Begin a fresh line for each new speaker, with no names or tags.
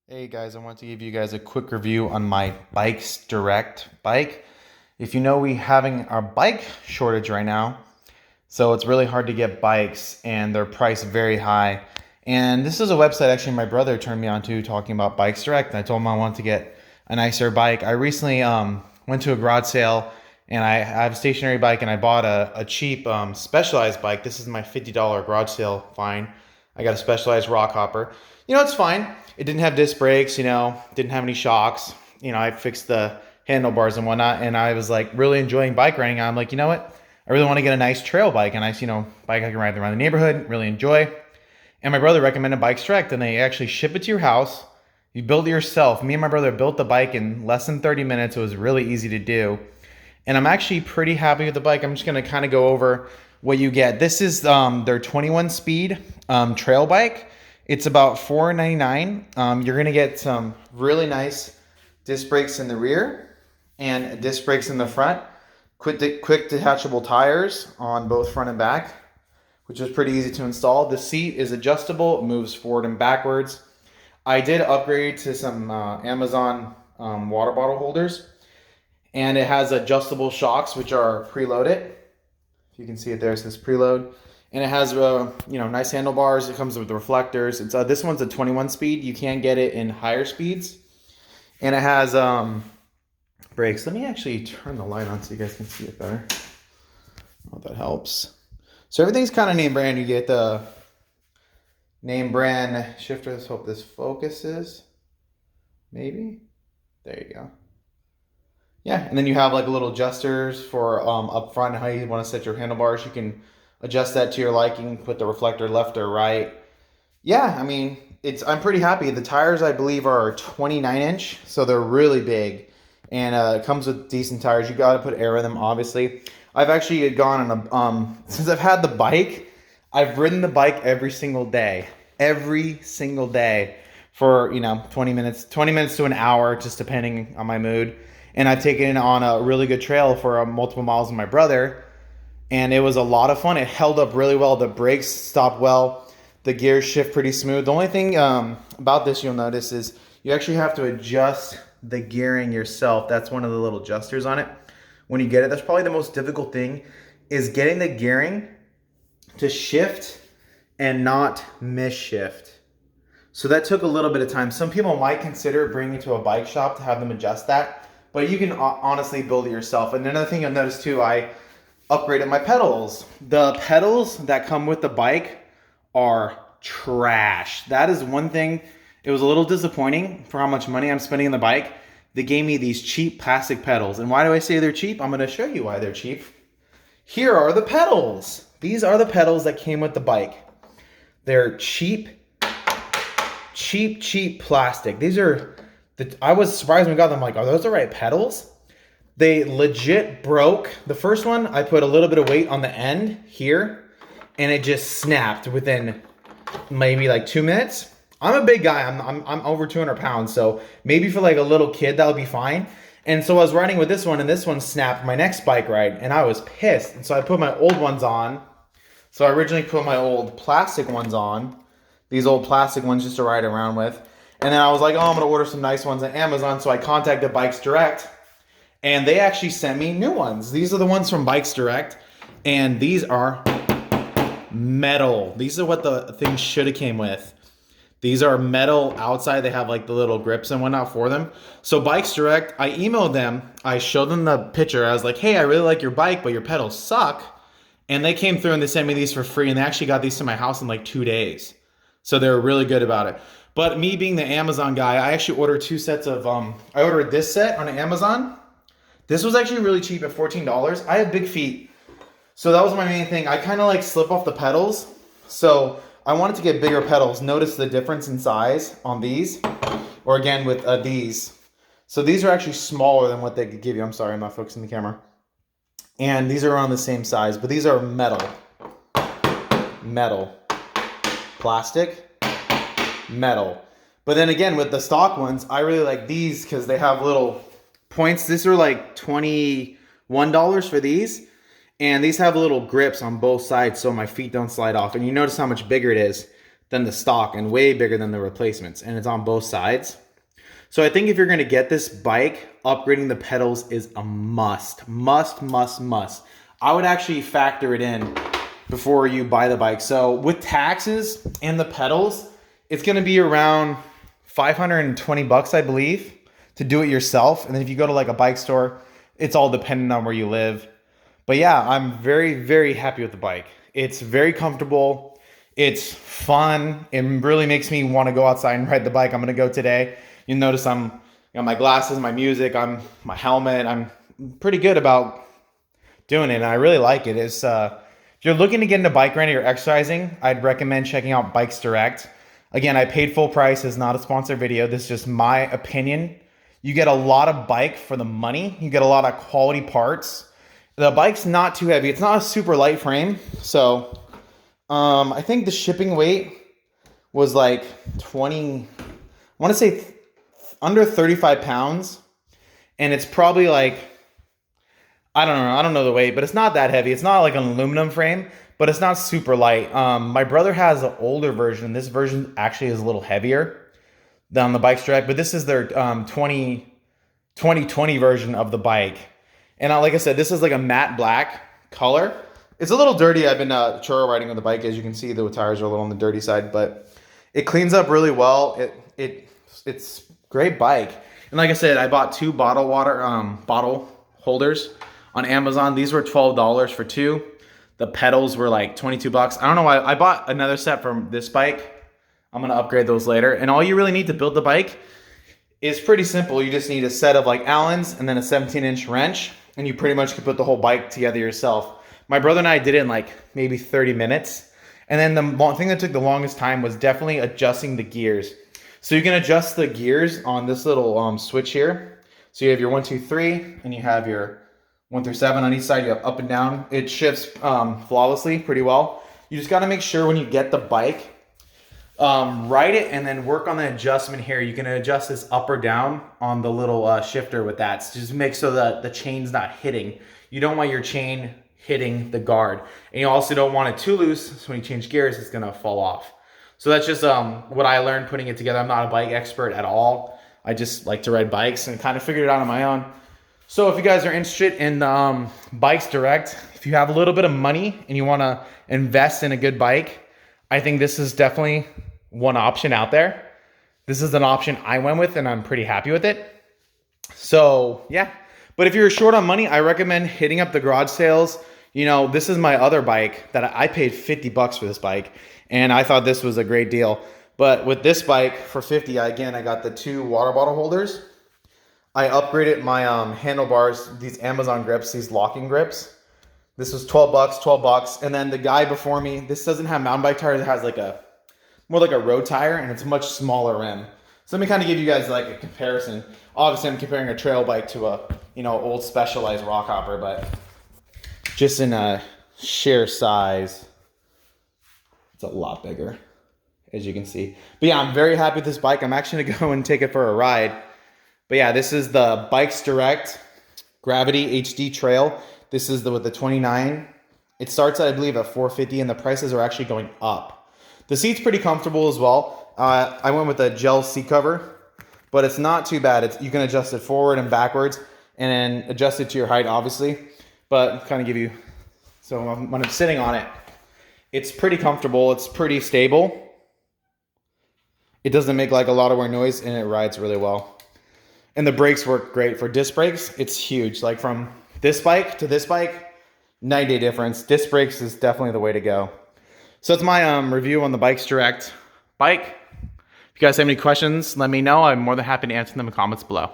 Hey guys, I want to give you guys a quick review on my Bikes Direct bike. If you know, we having our bike shortage right now, so it's really hard to get bikes and they're priced very high. And this is a website actually my brother turned me on to talking about Bikes Direct. And I told him I wanted to get a nicer bike. I recently went to a garage sale and I have a stationary bike and I bought a cheap Specialized bike. This is my $50 garage sale find. I got a Specialized rock hopper. It's fine. It didn't have disc brakes, didn't have any shocks. I fixed the handlebars and whatnot, and I was like really enjoying bike riding. I'm like, you know what? I really want to get a nice trail bike, a nice, bike I can ride around the neighborhood, really enjoy. And my brother recommended Bikes Direct, and they actually ship it to your house. You build it yourself. Me and my brother built the bike in less than 30 minutes. It was really easy to do. And I'm actually pretty happy with the bike. I'm just going to kind of go over what you get. This is their 21 speed trail bike. It's about $4.99. You're going to get some really nice disc brakes in the rear and disc brakes in the front. Quick detachable tires on both front and back, which is pretty easy to install. The seat is adjustable. It moves forward and backwards. I did upgrade to some Amazon water bottle holders. And it has adjustable shocks, which are preloaded. If you can see it there, it says preload. And it has, nice handlebars. It comes with reflectors. It's this one's a 21 speed. You can get it in higher speeds. And it has brakes. Let me actually turn the light on so you guys can see it better. I hope that helps. So everything's kind of name brand. You get the name brand shifter. Let's hope this focuses. Maybe. There you go. Yeah, and then you have like little adjusters for up front, how you want to set your handlebars. You can adjust that to your liking, put the reflector left or right. Yeah, I mean, I'm pretty happy. The tires, I believe, are 29-inch, so they're really big. And it comes with decent tires. You got to put air in them, obviously. I've actually gone on since I've had the bike, I've ridden the bike every single day. Every single day for, 20 minutes to an hour, just depending on my mood. And I've taken it on a really good trail for multiple miles with my brother. And it was a lot of fun. It held up really well. The brakes stopped well. The gears shift pretty smooth. The only thing about this you'll notice is you actually have to adjust the gearing yourself. That's one of the little adjusters on it. When you get it, that's probably the most difficult thing, is getting the gearing to shift and not miss-shift. So that took a little bit of time. Some people might consider bringing it to a bike shop to have them adjust that. But you can honestly build it yourself. And another thing you'll notice too, I upgraded my pedals. The pedals that come with the bike are trash. That is one thing. It was a little disappointing for how much money I'm spending on the bike. They gave me these cheap plastic pedals. And why do I say they're cheap? I'm going to show you why they're cheap. Here are the pedals. These are the pedals that came with the bike. They're cheap plastic. These are... I was surprised when we got them. Like, are those the right pedals? They legit broke. The first one, I put a little bit of weight on the end here, and it just snapped within maybe like 2 minutes. I'm a big guy. I'm over 200 pounds, so maybe for like a little kid that would be fine. And so I was riding with this one, and this one snapped my next bike ride, and I was pissed. And so I put my old ones on. So I originally put my old plastic ones on, these old plastic ones just to ride around with. And then I was like, oh, I'm going to order some nice ones on Amazon. So I contacted Bikes Direct, and they actually sent me new ones. These are the ones from Bikes Direct, and these are metal. These are what the thing should have came with. These are metal outside. They have like the little grips and whatnot for them. So Bikes Direct, I emailed them. I showed them the picture. I was like, hey, I really like your bike, but your pedals suck. And they came through and they sent me these for free, and they actually got these to my house in like 2 days. So they were really good about it. But me being the Amazon guy, I actually ordered 2 sets of, I ordered this set on Amazon. This was actually really cheap at $14. I have big feet. So that was my main thing. I kind of like slip off the pedals. So I wanted to get bigger pedals. Notice the difference in size on these, or again with these. So these are actually smaller than what they could give you. I'm sorry, I'm not focusing the camera. And these are around the same size, but these are metal. Plastic. Metal. But then again, with the stock ones, I really like these because they have little points. These are like $21 for these, and these have little grips on both sides so my feet don't slide off. And you notice how much bigger it is. than the stock and way bigger than the replacements, and it's on both sides. So I think if you're gonna get this bike, upgrading the pedals is a must. Must, must, must. I would actually factor it in before you buy the bike. So with taxes and the pedals, it's gonna be around 520 bucks, I believe, to do it yourself. And then if you go to like a bike store, it's all dependent on where you live. But yeah, I'm very, very happy with the bike. It's very comfortable. It's fun. It really makes me want to go outside and ride the bike. I'm gonna go today. You'll notice I'm, my glasses, my music, my helmet. I'm pretty good about doing it, and I really like it. It's if you're looking to get into bike riding or exercising, I'd recommend checking out Bikes Direct. Again, I paid full price. It's not a sponsored video. This is just my opinion. You get a lot of bike for the money. You get a lot of quality parts. The bike's not too heavy. It's not a super light frame. So I think the shipping weight was like 20, I want to say under 35 pounds. And it's probably like, I don't know the weight, but it's not that heavy. It's not like an aluminum frame, but it's not super light. My brother has an older version. This version actually is a little heavier than the Bikes Direct, but this is their 2020 version of the bike. And like I said, this is like a matte black color. It's a little dirty. I've been churro riding on the bike. As you can see, the tires are a little on the dirty side, but it cleans up really well. It's great bike. And like I said, I bought 2 bottle holders on Amazon. These were $12 for 2. The pedals were like 22 bucks. I don't know why. I bought another set from this bike. I'm gonna upgrade those later. And all you really need to build the bike is pretty simple. You just need a set of like Allens and then a 17-inch wrench, and you pretty much can put the whole bike together yourself. My brother and I did it in like maybe 30 minutes. And then the thing that took the longest time was definitely adjusting the gears. So you can adjust the gears on this little switch here. So you have your 1, 2, 3, and you have your 1 through 7 on each side. You have up and down. It shifts flawlessly, pretty well. You just got to make sure when you get the bike, ride it and then work on the adjustment here. You can adjust this up or down on the little shifter with that. So just make so that the chain's not hitting. You don't want your chain hitting the guard, and you also don't want it too loose, so when you change gears, it's gonna fall off. So that's just what I learned putting it together. I'm not a bike expert at all. I just like to ride bikes and kind of figured it out on my own. So if you guys are interested in Bikes Direct, if you have a little bit of money and you want to invest in a good bike, I think this is definitely one option out there. This is an option I went with, and I'm pretty happy with it. So yeah, but if you're short on money, I recommend hitting up the garage sales. You know, this is my other bike that I paid 50 bucks for this bike, and I thought this was a great deal. But with this bike for 50, again, I got the 2 water bottle holders. I upgraded my handlebars, these Amazon grips, these locking grips. This was 12 bucks. And then the guy before me, this doesn't have mountain bike tires. It has like more like a road tire, and it's a much smaller rim. So let me kind of give you guys like a comparison. Obviously, I'm comparing a trail bike to a, old Specialized rock hopper, but just in a sheer size, it's a lot bigger, as you can see. But yeah, I'm very happy with this bike. I'm actually gonna go and take it for a ride. But yeah, this is the Bikes Direct Gravity HD Trail. This is with the 29. It starts at, I believe, at $450, and the prices are actually going up. The seat's pretty comfortable as well. I went with a gel seat cover, but it's not too bad. You can adjust it forward and backwards, and then adjust it to your height, obviously. But kind of give you, so when I'm sitting on it, it's pretty comfortable. It's pretty stable. It doesn't make like a lot of weird noise, and it rides really well. And the brakes work great. For disc brakes, it's huge. Like from this bike to this bike, 9-day difference. Disc brakes is definitely the way to go. So that's my review on the Bikes Direct bike. If you guys have any questions, let me know. I'm more than happy to answer them in the comments below.